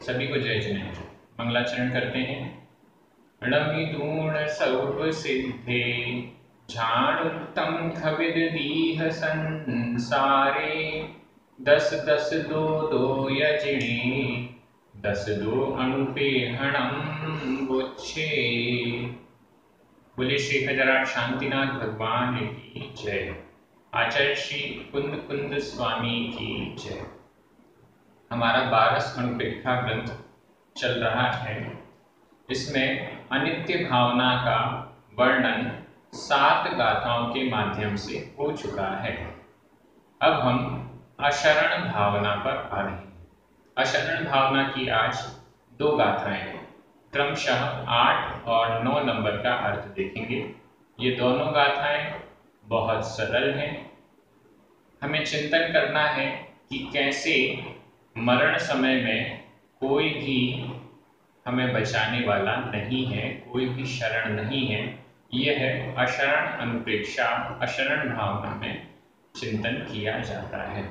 सभी को जय जिनेन्द्र। मंगलाचरण करते हैं। णमिदूण सौभ सिद्धे झाणुत्तम खविद दीह संसारे। दस दस दो दो यजिणे दस दो अणुपेहणम गुच्छे। बोले श्री खजराट शांतिनाथ भगवान की जय। आचार्य श्री कुंद कुंद स्वामी की जय। हमारा 12 अणुपेक्षा ग्रंथ चल रहा है। इसमें अनित्य भावना का वर्णन 7 गाथाओं के माध्यम से हो चुका है। अब हम अशरण भावना पर आ रहे हैं। अशरण भावना की आज 2 गाथाएं क्रमशः 8 और 9 नंबर का अर्थ देखेंगे। ये दोनों गाथाएं बहुत सरल हैं। हमें चिंतन करना है कि कैसे मरण समय में कोई भी हमें बचाने वाला नहीं है, कोई भी शरण नहीं है। यह अशरण अनुप्रेक्षा, अशरण भावना में चिंतन किया जाता है।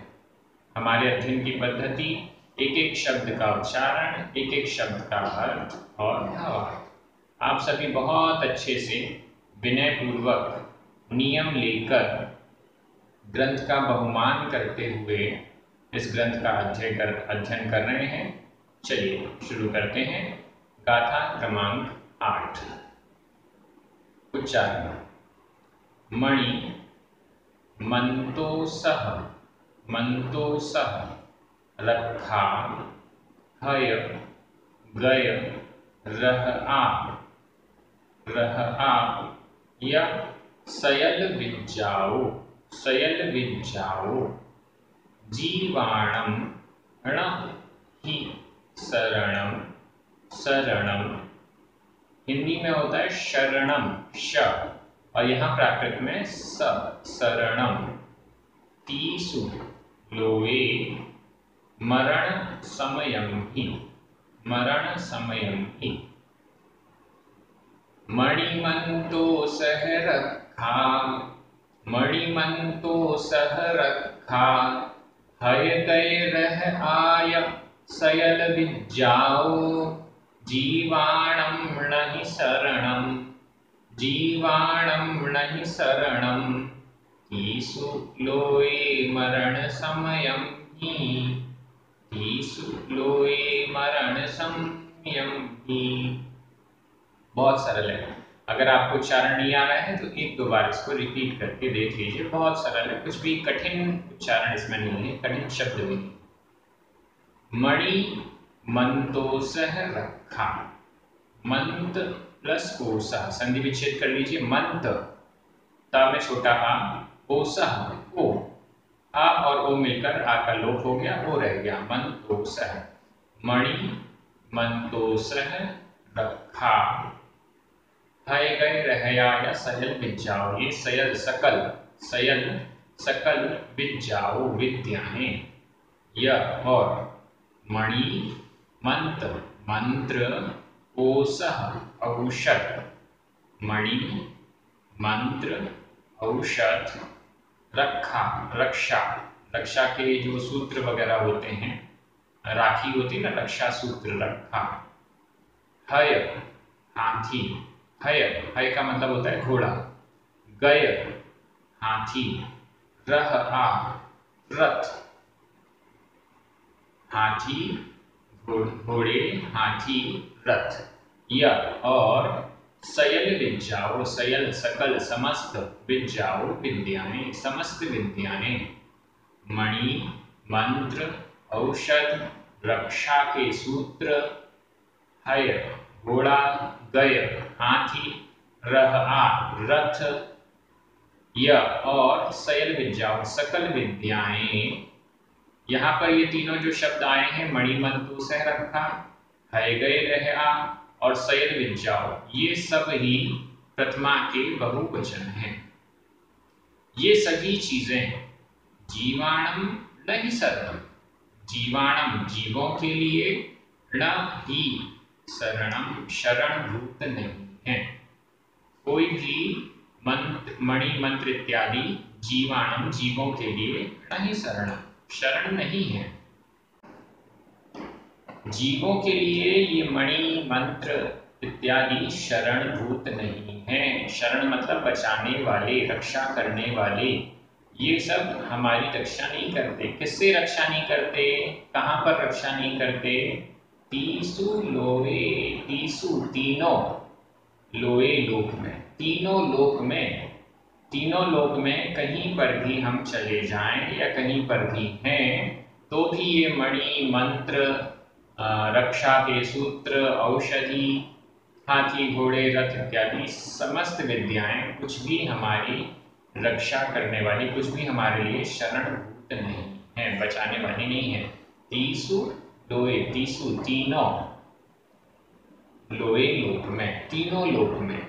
हमारे अध्ययन की पद्धति एक एक शब्द का उच्चारण, एक एक शब्द का अर्थ और भावार्थ। आप सभी बहुत अच्छे से विनय पूर्वक नियम लेकर ग्रंथ का बहुमान करते हुए इस ग्रंथ का अध्ययन कर रहे हैं। चलिए शुरू करते हैं। गाथा क्रमांक 8। उच्चारण। मणि मंतोसह रखा हय गय रह आ या सयल विज्जाओ जीवाणम ण ही शरणम। हिंदी में होता है शरणम श, और यहाँ प्राकृत में शरणम। तीसु लोए मरण समयम ही मणिमंतो सह रखा हय गय रह आय सयल विज्जाओ जीवाणम नहीं शरणम। तीसु लोए मरण समयम ही। बहुत सरल है। अगर आपको उच्चारण नहीं आ रहा है तो 1-2 बार इसको रिपीट करके देख लीजिए। बहुत सरल है, कुछ भी कठिन उच्चारण इसमें नहीं है, कठिन शब्द भी नहीं। मणि मंतोसह रखा, मंत प्लस कोसह संधि विच्छेद कर लीजिए। मंत ता में छोटा आ, कोसह ओ, आ और ओ मिलकर आ का लोप हो गया, ओ रह गया। मंतोसह, मणि मंतोसह रखा हय गय रहया या सयल विज्जाओ। ये सयल सकल विज्जाओ विद्याएं। यह और मणि मंत्र कोसह औषध, मणि मंत्र औषध रक्षा के जो सूत्र वगैरह होते हैं, राखी होती है ना, रक्षा सूत्र रखा। हय हाथी, हय का मतलब होता है घोड़ा। गय हाथी, रह आ रथ, हाथी घोड़े, हाथी रथ। यह और सयल विज्जाओ, सयल सकल समस्त, विज्जाओ विद्याएं, समस्त विद्याएं। मणि मंत्र औषध रक्षा के सूत्र, हय घोड़ा, गय हाथी, रह आ रथ। यह और सयल विज्जाओ सकल विद्याएं। यहाँ पर ये तीनों जो शब्द आए हैं, मणि मंतोसह रखा, हय गय रह आ और सयल विज्जाओ, ये सब ही प्रथमा के बहुवचन हैं। ये सभी चीजें जीवाणम नहीं शरणम, जीवाणम जीवों के लिए, न ही शरणम शरण भूत नहीं है। कोई भी मणि मंत्र इत्यादि जीवाणम जीवों के लिए नहीं शरणम, शरण नहीं है। जीवों के लिए ये मणि मंत्र इत्यादि शरणभूत नहीं है। शरण मतलब बचाने वाले, रक्षा करने वाले। ये सब हमारी रक्षा नहीं करते। किससे रक्षा नहीं करते? कहाँ पर रक्षा नहीं करते? तीसु लोए, तीसु तीनों, लोए लोक में, तीनों लोक में, तीनों लोक में कहीं पर भी हम चले जाएं या कहीं पर भी हैं तो भी ये मणि मंत्र, रक्षा के सूत्र, औषधि, हाथी घोड़े रथ इत्यादि समस्त विद्याएं कुछ भी हमारी रक्षा करने वाली, कुछ भी हमारे लिए शरणभूत नहीं है, बचाने वाली नहीं है। तीसु लोए, तीसु तीनों, लोए लोक में, तीनों लोक में,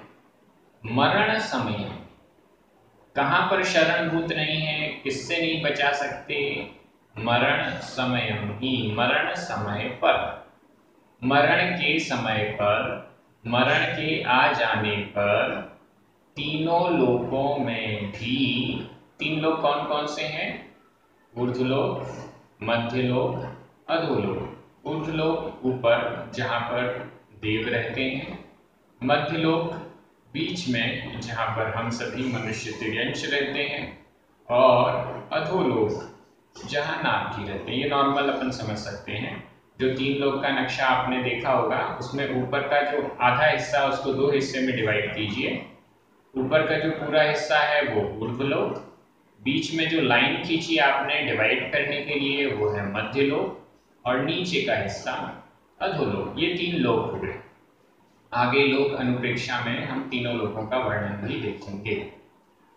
मरण समय कहाँ पर शरणभूत नहीं है, किससे नहीं बचा सकते? मरण समय ही, मरण समय पर, मरण के समय पर, मरण के आ जाने पर तीनों लोकों में भी, तीन लोक कौन कौन से हैं? ऊर्ध्वलोक, मध्यलोक, अधोलोक। ऊर्ध्वलोक ऊपर जहाँ पर देव रहते हैं, मध्यलोक बीच में जहाँ पर हम सभी मनुष्य तिर्यंश रहते हैं, और अधोलोक जहाँ नारकी रहते हैं। ये नॉर्मल अपन समझ सकते हैं। जो तीन लोक का नक्शा आपने देखा होगा उसमें ऊपर का जो आधा हिस्सा उसको दो हिस्से में डिवाइड कीजिए। ऊपर का जो पूरा हिस्सा है वो ऊर्ध्वलोक, बीच में जो लाइन खींची आपने डिवाइड करने के लिए वो है मध्यलोक, और नीचे का हिस्सा अधोलोक। ये तीन लोक हो गए। आगे लोक अनुप्रेक्षा में हम तीनों लोकों का वर्णन भी देखेंगे।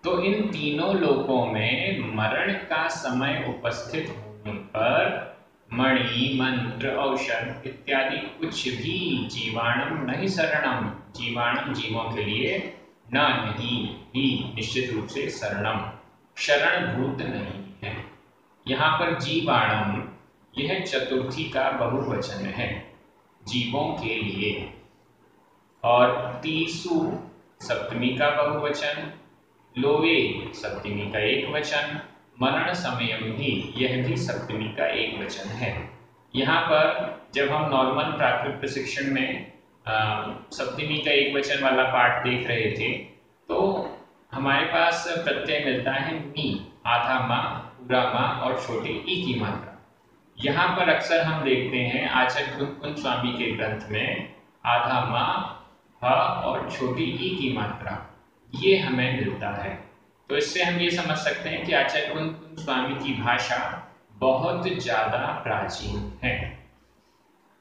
तो इन तीनों लोकों में मरण का समय उपस्थित होने पर मणि मंत्र औषध इत्यादि कुछ भी जीवाणम नहीं शरणम, जीवाणम जीवों के लिए न नहीं ही, निश्चित रूप से शरणम, शरणभूत नहीं है। यहाँ पर जीवाणम यह चतुर्थी का बहुवचन है, जीवों के लिए, और तीसु सप्तमी का बहुवचन, लोवे सप्तमी का एक वचन, मरण समयम भी यह भी सप्तमी का एक वचन है। यहाँ पर जब हम नॉर्मल प्राकृत प्रशिक्षण में सप्तमी का एक वचन वाला पाठ देख रहे थे तो हमारे पास प्रत्यय मिलता है मी, आधा माँ, पूरा माँ और छोटे ई की मात्रा। यहाँ पर अक्सर हम देखते हैं आचार्य कुंद स्वामी के ग्रंथ में आधा माँ, ह और छोटी ई की मात्रा ये हमें मिलता है। तो इससे हम ये समझ सकते हैं कि आचार्य कुंद स्वामी की भाषा बहुत ज्यादा प्राचीन है।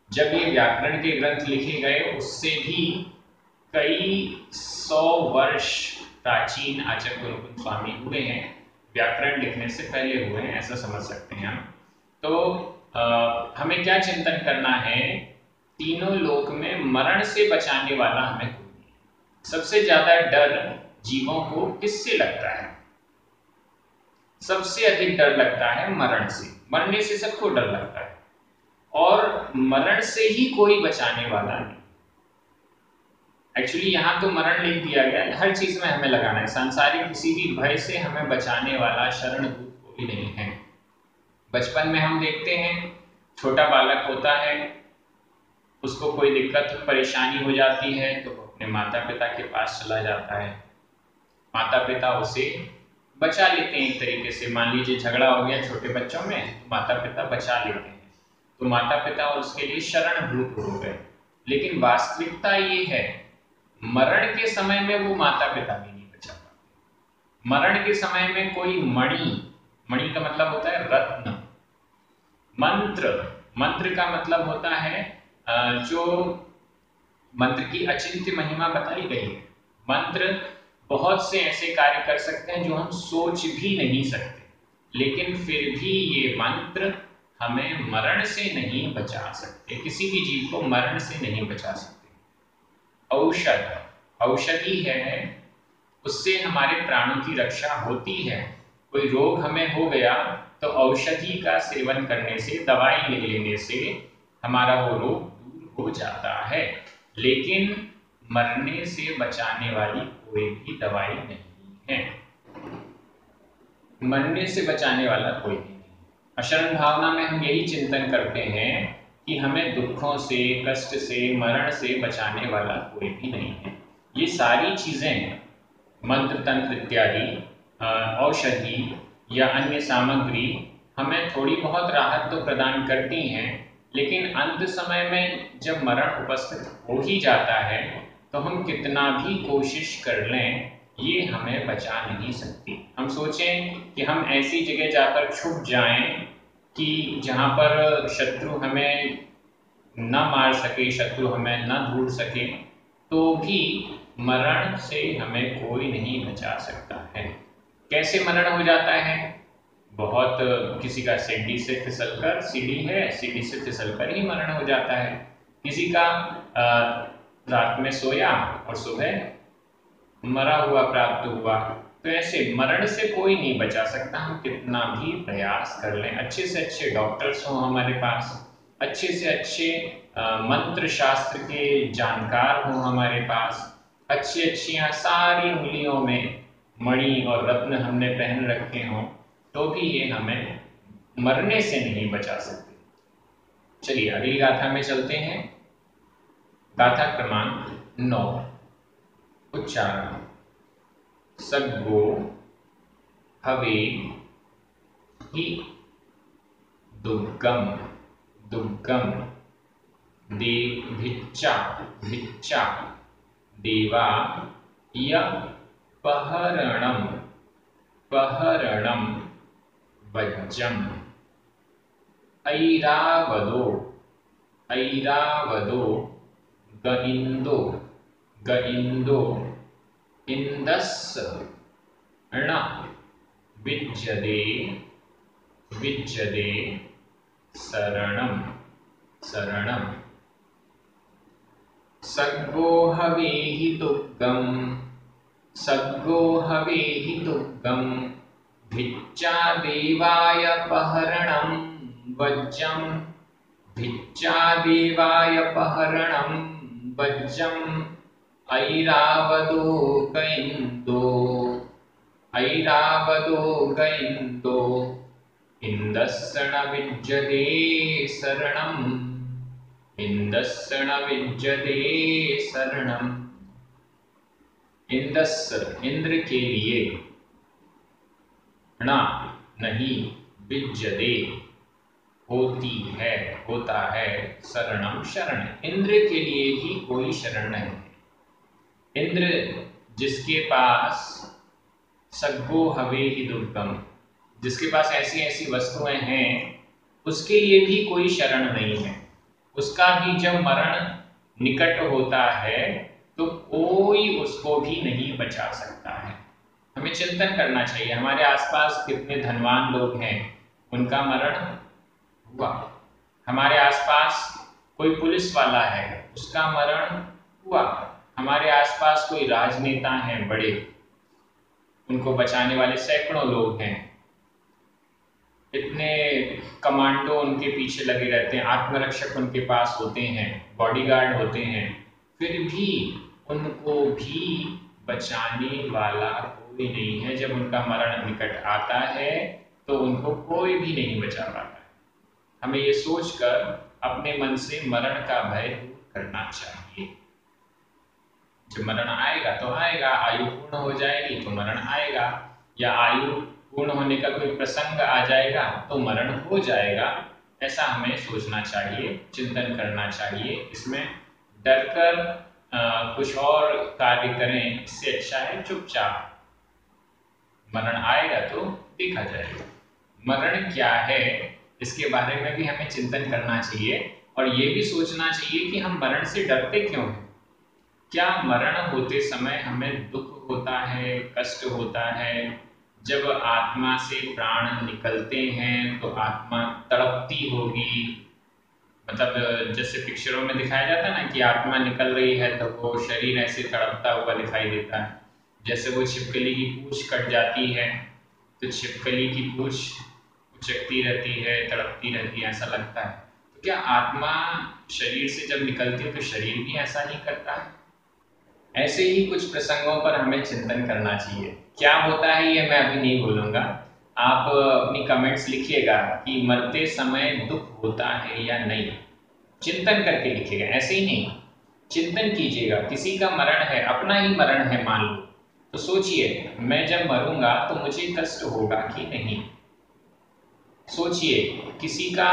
जब ये व्याकरण के ग्रंथ लिखे गए उससे भी कई 100 वर्ष प्राचीन आचार्य कुंद स्वामी हुए हैं, व्याकरण लिखने से पहले हुए हैं, ऐसा समझ सकते हैं हम। तो हमें क्या चिंतन करना है? तीनों लोक में मरण से बचाने वाला हमें कोई नहीं। सबसे ज्यादा डर जीवों को किससे लगता है? सबसे अधिक डर लगता है मरण से। मरने से सबको डर लगता है, और मरण से ही कोई बचाने वाला नहीं। एक्चुअली यहाँ तो मरण लिख दिया गया है, हर चीज में हमें लगाना है। सांसारिक किसी भी भय से हमें बचाने वाला शरणभूत कोई नहीं है। बचपन में हम देखते हैं छोटा बालक होता है, उसको कोई दिक्कत परेशानी हो जाती है तो अपने माता पिता के पास चला जाता है। माता पिता उसे बचा लेते हैं एक तरीके से। मान लीजिए झगड़ा हो गया छोटे बच्चों में तो माता पिता बचा लेते हैं, तो माता पिता उसके लिए शरणभूत हो गए। लेकिन वास्तविकता ये है मरण के समय में वो माता पिता भी नहीं बचा पाते। मरण के समय में कोई मणि, मणि का मतलब होता है रत्न, मंत्र, मंत्र का मतलब होता है जो मंत्र की अचिंत्य महिमा बताई गई है। मंत्र बहुत से ऐसे कार्य कर सकते हैं जो हम सोच भी नहीं सकते, लेकिन फिर भी ये मंत्र हमें मरण से नहीं बचा सकते, किसी भी जीव को मरण से नहीं बचा सकते। औषध, औषधि है, उससे हमारे प्राणों की रक्षा होती है। कोई रोग हमें हो गया तो औषधि का सेवन करने से, दवाई ले लेने से हमारा वो रोग दूर हो जाता है। लेकिन मरने से बचाने वाली कोई भी दवाई नहीं है, मरने से बचाने वाला कोई नहीं है। अशरण भावना में हम यही चिंतन करते हैं कि हमें दुखों से, कष्ट से, मरण से बचाने वाला कोई भी नहीं है। ये सारी चीज़ें, मंत्र तंत्र इत्यादि, औषधि या अन्य सामग्री हमें थोड़ी बहुत राहत तो प्रदान करती हैं, लेकिन अंत समय में जब मरण उपस्थित हो ही जाता है तो हम कितना भी कोशिश कर लें, ये हमें बचा नहीं सकती। हम सोचें कि हम ऐसी जगह जाकर छुप जाएं कि जहाँ पर शत्रु हमें न मार सके, शत्रु हमें न ढूंढ सके, तो भी मरण से हमें कोई नहीं बचा सकता है। कैसे मरण हो जाता है? बहुत किसी का सीढ़ी से फिसलकर, सीढ़ी है, सीढ़ी से फिसलकर ही मरण हो जाता है। किसी का रात में सोया और सुबह मरा हुआ प्राप्त हुआ। तो ऐसे मरण से कोई नहीं बचा सकता, हम कितना भी प्रयास कर लें। अच्छे से अच्छे डॉक्टर्स हों हमारे पास, अच्छे से अच्छे मंत्र शास्त्र के जानकार हों हमारे पास, अच्छी अच्छी सारी उंगलियों में मणि और रत्न हमने पहन रखे हों, तो भी ये हमें मरने से नहीं बचा सकते। चलिए अगली गाथा में चलते हैं। गाथा क्रमांक 9। उच्चारण। सग्गो हवे हि दुर्गम दुर्गम भिच्चा भिच्चा देवा य पहरणम पहरणम वज्जम ऐरावदो ऐरावदो गइंदो गइंदो इंदस्य ण विज्जदे विज्जदे शरणम शरणम। सग्गो हवेहि दुर्गम सग्गो हवेहि दुर्गम भिच्चा देवाय पहरणम वज्जम भिच्चा देवाय पहरणम वज्जम ऐरावदो गइंदो ऐरावदो गइंदो इंदस्य ण विज्जदे शरणम इंदस्य ण विज्जदे शरणम। इंदस्य इंद्र के लिए, ण नहीं, विज्जदे होती है, होता है, शरणम शरण, इंद्र के लिए ही कोई शरण नहीं। इंद्र जिसके पास सग्गो हवेहि दुर्गम, जिसके पास ऐसी ऐसी वस्तुएं हैं, उसके लिए भी कोई शरण नहीं है। उसका भी जब मरण निकट होता है तो कोई उसको भी नहीं बचा सकता है। हमें चिंतन करना चाहिए, हमारे आसपास कितने धनवान लोग हैं, उनका मरण हुआ। हमारे आसपास कोई पुलिस वाला है, उसका मरण हुआ। हमारे आसपास कोई राजनेता हैं बड़े, उनको बचाने वाले सैकड़ों लोग हैं, इतने कमांडो उनके पीछे लगे रहते हैं, आत्मरक्षक उनके पास होते हैं, बॉडीगार्ड होते हैं, फिर भी उनको भी बचाने वाला कोई नहीं है। जब उनका मरण निकट आता है तो उनको कोई भी नहीं बचा पाता है। हमें ये सोचकर अपने मन से मरण का भय दूर करना चाहिए। जब मरण आएगा तो आएगा, आयु पूर्ण हो जाएगी तो मरण आएगा, या आयु पूर्ण होने का कोई प्रसंग आ जाएगा तो मरण हो जाएगा। ऐसा हमें सोचना चाहिए, चिंतन करना चाहिए। इसमें डरकर कुछ और कार्य करें, इससे अच्छा है चुपचाप, मरण आएगा तो देखा जाएगा। मरण क्या है इसके बारे में भी हमें चिंतन करना चाहिए, और ये भी सोचना चाहिए कि हम मरण से डरते क्यों हैं। क्या मरण होते समय हमें दुख होता है, कष्ट होता है? जब आत्मा से प्राण निकलते हैं तो आत्मा तड़पती होगी, मतलब जैसे पिक्चरों में दिखाया जाता है ना कि आत्मा निकल रही है तो वो शरीर ऐसे तड़पता हुआ दिखाई देता है। जैसे वो छिपकली की पूंछ कट जाती है तो छिपकली की पूंछ उचकती रहती है, तड़पती रहती है, ऐसा लगता है। तो क्या आत्मा शरीर से जब निकलती है तो शरीर भी ऐसा ही करता है? ऐसे ही कुछ प्रसंगों पर हमें चिंतन करना चाहिए। क्या होता है ये मैं अभी नहीं बोलूँगा, आप अपनी कमेंट्स लिखिएगा कि मरते समय दुख होता है या नहीं। चिंतन करके लिखिएगा, ऐसे ही नहीं, चिंतन कीजिएगा। किसी का मरण है, अपना ही मरण है मान लो, तो सोचिए मैं जब मरूंगा तो मुझे कष्ट होगा कि नहीं। सोचिए किसी का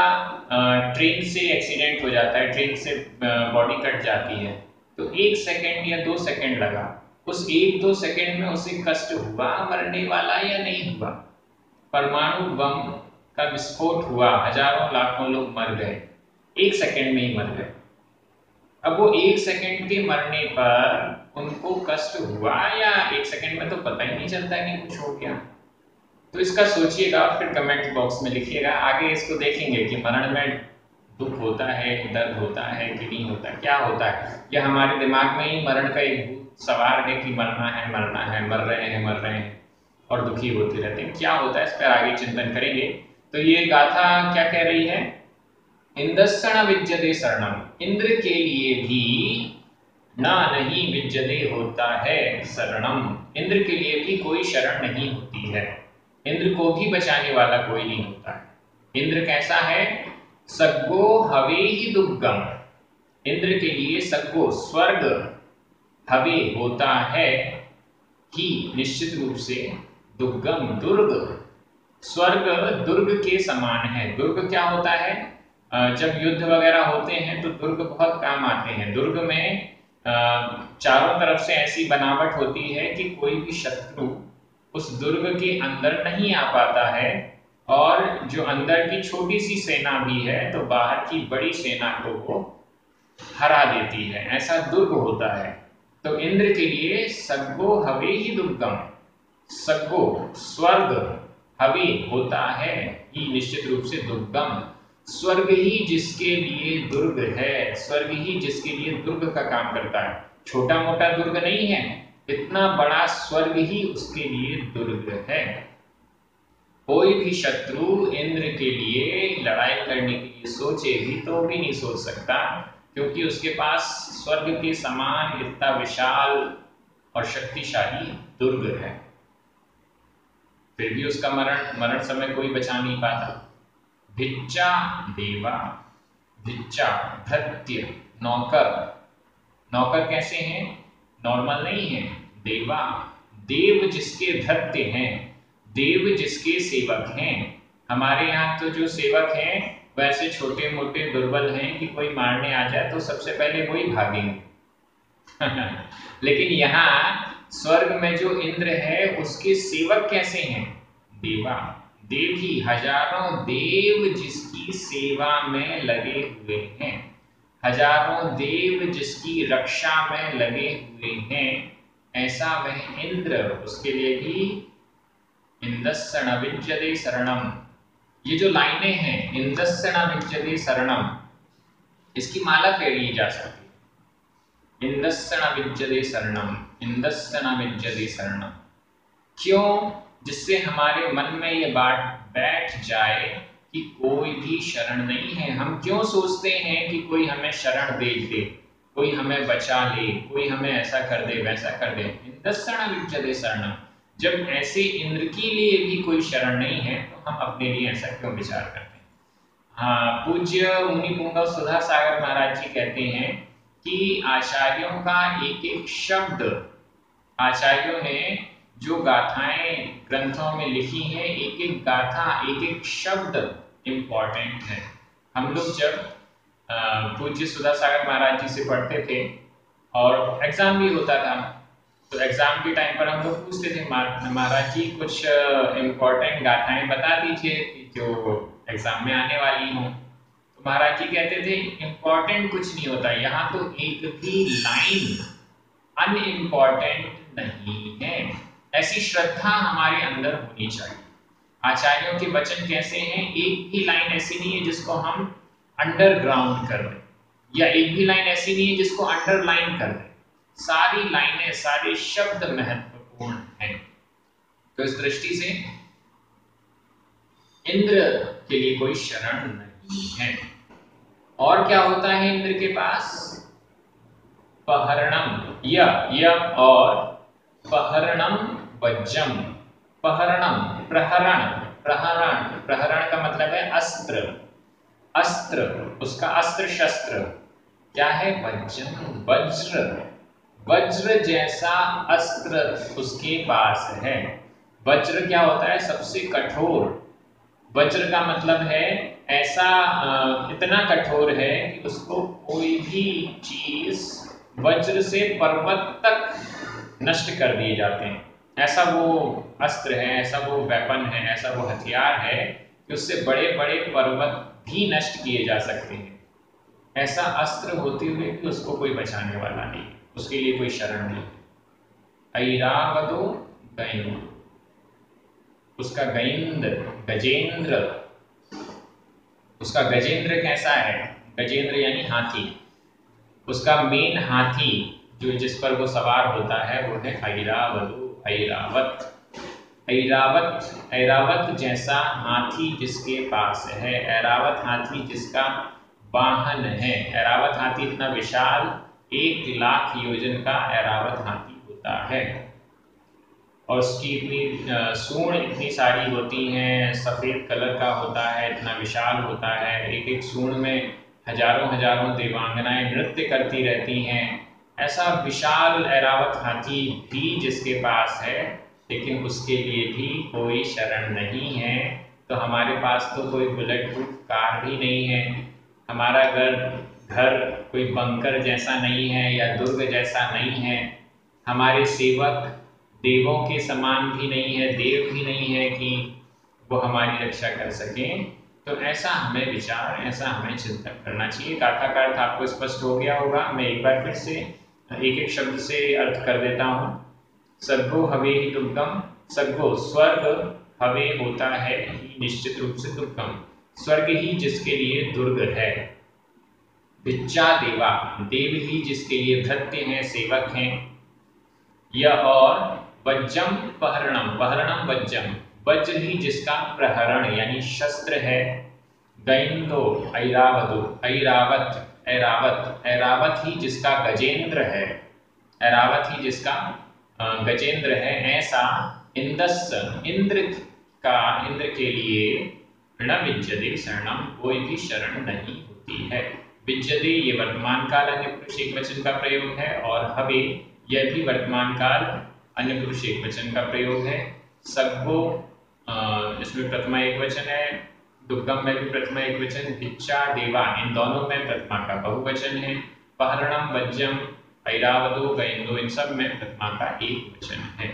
ट्रेन से एक्सीडेंट हो जाता है, ट्रेन से बॉडी कट जाती है, तो 1 सेकंड या 2 सेकंड लगा, उस 1-2 सेकंड में उसे कष्ट हुआ मरने वाला या नहीं हुआ? परमाणु बम का विस्फोट हुआ, हजारों लाखों लोग मर गए, 1 सेकंड में ही मर गए। अब वो 1 सेकंड के मरने पर उनको कष्ट हुआ या 1 सेकंड में तो पता ही नहीं चलता कि कुछ हो गया। तो इसका सोचिएगा, फिर कमेंट बॉक्स में लिखिएगा। आगे इसको देखेंगे कि मरण में दुख होता है, दर्द होता है कि नहीं होता, क्या होता है, या हमारे दिमाग में ही मरण का एक सवार है कि मरना है मरना है, मर रहे हैं और दुखी होते रहते हैं, क्या होता है, इस पर आगे चिंतन करेंगे। तो ये गाथा क्या कह रही है? इंद्रसण विद्यते शरणम, इंद्र के लिए भी ना नहीं विद्यते होता है शरणम, इंद्र के लिए भी कोई शरण नहीं होती है, इंद्र को भी बचाने वाला कोई नहीं होता है। इंद्र कैसा है? सग्गो हवे ही दुर्गम, इंद्र के लिए सग्गो स्वर्ग, हवे होता है ही निश्चित रूप से, दुर्गम दुर्ग, स्वर्ग दुर्ग के समान है। दुर्ग क्या होता है? जब युद्ध वगैरह होते हैं तो दुर्ग बहुत काम आते हैं। दुर्ग में चारों तरफ से ऐसी बनावट होती है कि कोई भी शत्रु उस दुर्ग के अंदर नहीं आ पाता है, और जो अंदर की छोटी सी सेना भी है तो बाहर की बड़ी सेना को वो हरा देती है, ऐसा दुर्ग होता है। तो इंद्र के लिए सग्गो हवे ही दुर्गम, सग्गो स्वर्ग, हवे होता है ही निश्चित रूप से दुर्गम, स्वर्ग ही जिसके लिए दुर्ग है, स्वर्ग ही जिसके लिए दुर्ग का काम करता है, छोटा मोटा दुर्ग नहीं है, इतना बड़ा स्वर्ग ही उसके लिए दुर्ग है। कोई भी शत्रु इंद्र के लिए लड़ाई करने के लिए सोचे भी तो भी नहीं सोच सकता, क्योंकि उसके पास स्वर्ग के समान इतना विशाल और शक्तिशाली दुर्ग है। फिर भी उसका मरण समय कोई बचा नहीं पाता। भिच्चा देवा, भिच्चा भृत्य नौकर, नौकर कैसे हैं? नॉर्मल नहीं है। देवा, देव जिसके भृत्य हैं, देव जिसके सेवक हैं। हमारे यहाँ तो जो सेवक हैं वैसे छोटे मोटे दुर्बल हैं कि कोई मारने आ जाए तो सबसे पहले वही भागेंगे लेकिन यहाँ स्वर्ग में जो इंद्र है उसके सेवक कैसे हैं? देवा, देव ही, हजारों देव जिसकी सेवा में लगे हुए हैं, हजारों देव जिसकी रक्षा में लगे हुए हैं, ऐसा वह इंद्र, उसके लिए भी इंद्रसण विद्यते शरणम। ये जो लाइनें हैं इंद्रसण विद्यते शरणम, इसकी माला फेरी जा सकती है। इंद्रसण विद्यते शरणम, इंद्रसण विद्यते शरणम, क्यों? जिससे हमारे मन में ये बात बैठ जाए कि कोई भी शरण नहीं है। हम क्यों सोचते हैं कि कोई हमें शरण दे दे, कोई हमें बचा ले, कोई हमें ऐसा कर दे वैसा कर दे। इंद्रसण विद्यते शरणम, जब ऐसे इंद्र के लिए भी कोई शरण नहीं है तो हम अपने लिए ऐसा क्यों विचार करते हैं? हाँ, पूज्य मुनि पुंगव सुधा सागर महाराज जी कहते हैं कि आचार्यों का एक एक शब्द, आचार्यों ने जो गाथाएं ग्रंथों में लिखी हैं, एक एक गाथा, एक एक शब्द इम्पोर्टेंट है। हम लोग जब पूज्य सुधा सागर महाराज जी से पढ़ते थे और एग्जाम भी होता था, तो एग्जाम के टाइम पर हम लोग पूछते थे महाराज जी कुछ इम्पोर्टेंट गाथाएं बता दीजिए जो एग्जाम में आने वाली हों। तो महाराज जी कहते थे इम्पोर्टेंट कुछ नहीं होता, यहाँ तो एक भी लाइन अनइम्पोर्टेंट नहीं है। ऐसी श्रद्धा हमारे अंदर होनी चाहिए। आचार्यों के वचन कैसे हैं? एक भी लाइन ऐसी नहीं है जिसको हम अंडरग्राउंड कर दें, या एक भी लाइन ऐसी नहीं है जिसको अंडरलाइन कर दें। सारी लाइनें, सारे शब्द महत्वपूर्ण हैं। तो इस दृष्टि से इंद्र के लिए कोई शरण नहीं है। और क्या होता है इंद्र के पास? पहरणम, य और पहरणम वज्रम, पहरणम प्रहरण, प्रहरण, प्रहरण का मतलब है अस्त्र, अस्त्र, उसका अस्त्र शस्त्र क्या है? वज्रम, वज्र, वज्र जैसा अस्त्र उसके पास है। वज्र क्या होता है? सबसे कठोर। वज्र का मतलब है ऐसा इतना कठोर है कि उसको कोई भी चीज वज्र से पर्वत तक नष्ट कर दिए जाते हैं। ऐसा वो अस्त्र है, ऐसा वो वेपन है, ऐसा वो हथियार है कि उससे बड़े बड़े पर्वत भी नष्ट किए जा सकते हैं। ऐसा अस्त्र होते हुए भी उसको कोई बचाने वाला नहीं, उसके लिए कोई शरण नहीं। ऐरावतो गैंद, उसका गैंद गजेंद्र, उसका गजेंद्र कैसा है? गजेंद्र यानी हाथी। उसका मेन हाथी जो जिस पर वो सवार होता है वो है ऐरावतो, ऐरावत। ऐरावत, ऐरावत जैसा हाथी जिसके पास है, ऐरावत हाथी जिसका वाहन है। ऐरावत हाथी इतना विशाल 1,00,000 योजन का ऐरावत हाथी होता है और उसकी इतनी सूंड इतनी सारी होती हैं, सफ़ेद कलर का होता है, इतना विशाल होता है। एक एक सूंड में हजारों हजारों देवांगनाएं नृत्य करती रहती हैं। ऐसा विशाल ऐरावत हाथी भी जिसके पास है, लेकिन उसके लिए भी कोई शरण नहीं है। तो हमारे पास तो कोई बुलेट प्रूफ कार भी नहीं है, हमारा घर कोई बंकर जैसा नहीं है या दुर्ग जैसा नहीं है, हमारे सेवक देवों के समान भी नहीं है, देव भी नहीं है कि वो हमारी रक्षा कर सकें। तो ऐसा हमें विचार, ऐसा हमें चिंतन करना चाहिए। गाथा का अर्थ आपको स्पष्ट हो गया होगा। मैं एक बार फिर से एक एक शब्द से अर्थ कर देता हूँ। सर्गो हवे ही दुर्गम, सर्गो स्वर्ग, हवे होता है निश्चित रूप से दुर्गम, स्वर्ग ही जिसके लिए दुर्ग है। भिक्षा देवा, देव ही जिसके लिए भृत्य हैं, सेवक हैं। यह और वज्रम पहरणम, पहरणम वज्रम, वज्र ही जिसका प्रहरण यानी शस्त्र है। गैंदो ऐरावतो, ऐरावत, ऐरावत, ऐरावत ही जिसका गजेंद्र है, ऐरावत ही जिसका गजेंद्र है। ऐसा इंद्रस्य, इंद्र का, इंद्र के लिए न विद्यते शरणम, कोई भी शरण नहीं होती है। विद्यते ये वर्तमान काल अन्य पुरुष एक वचन का प्रयोग है और हवे यह भी वर्तमान काल अन्य पुरुष एक वचन का प्रयोग है। सग्गो इसमें प्रथमा एक वचन है, दुर्गम में भी प्रथमा एक वचन, भिक्षा देवा इन दोनों में प्रथमा का बहुवचन है। पहरणम वज्रम ऐरावतो गैंदो इन सब में प्रथमा का एक वचन है।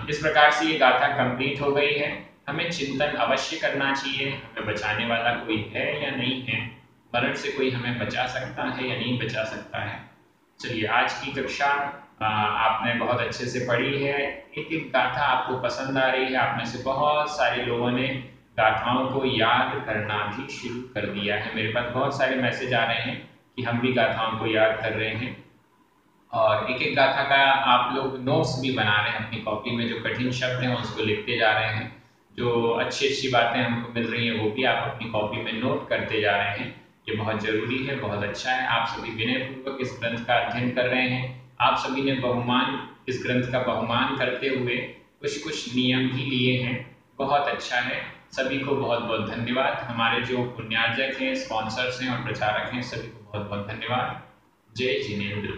इस प्रकार से ये गाथा कंप्लीट हो गई है। हमें चिंतन अवश्य करना चाहिए, हमें बचाने वाला कोई है या नहीं है, मरण से कोई हमें बचा सकता है या नहीं बचा सकता है। चलिए, आज की कक्षा आपने बहुत अच्छे से पढ़ी है। एक एक गाथा आपको पसंद आ रही है। आप में से बहुत सारे लोगों ने गाथाओं को याद करना भी शुरू कर दिया है। मेरे पास बहुत सारे मैसेज आ रहे हैं कि हम भी गाथाओं को याद कर रहे हैं और एक एक गाथा का आप लोग नोट्स भी बना रहे हैं अपनी कॉपी में। जो कठिन शब्द हैं उसको लिखते जा रहे हैं, जो अच्छी अच्छी बातें हमको मिल रही हैं वो भी आप अपनी कॉपी में नोट करते जा रहे हैं। ये बहुत जरूरी है, बहुत अच्छा है। आप सभी विनयपूर्वक इस ग्रंथ का अध्ययन कर रहे हैं। आप सभी ने बहुमान, इस ग्रंथ का बहुमान करते हुए कुछ कुछ नियम भी लिए हैं, बहुत अच्छा है। सभी को बहुत बहुत धन्यवाद। हमारे जो पुण्यार्जक हैं, स्पॉन्सर्स हैं और प्रचारक हैं, सभी को बहुत बहुत धन्यवाद। जय जिनेंद्र।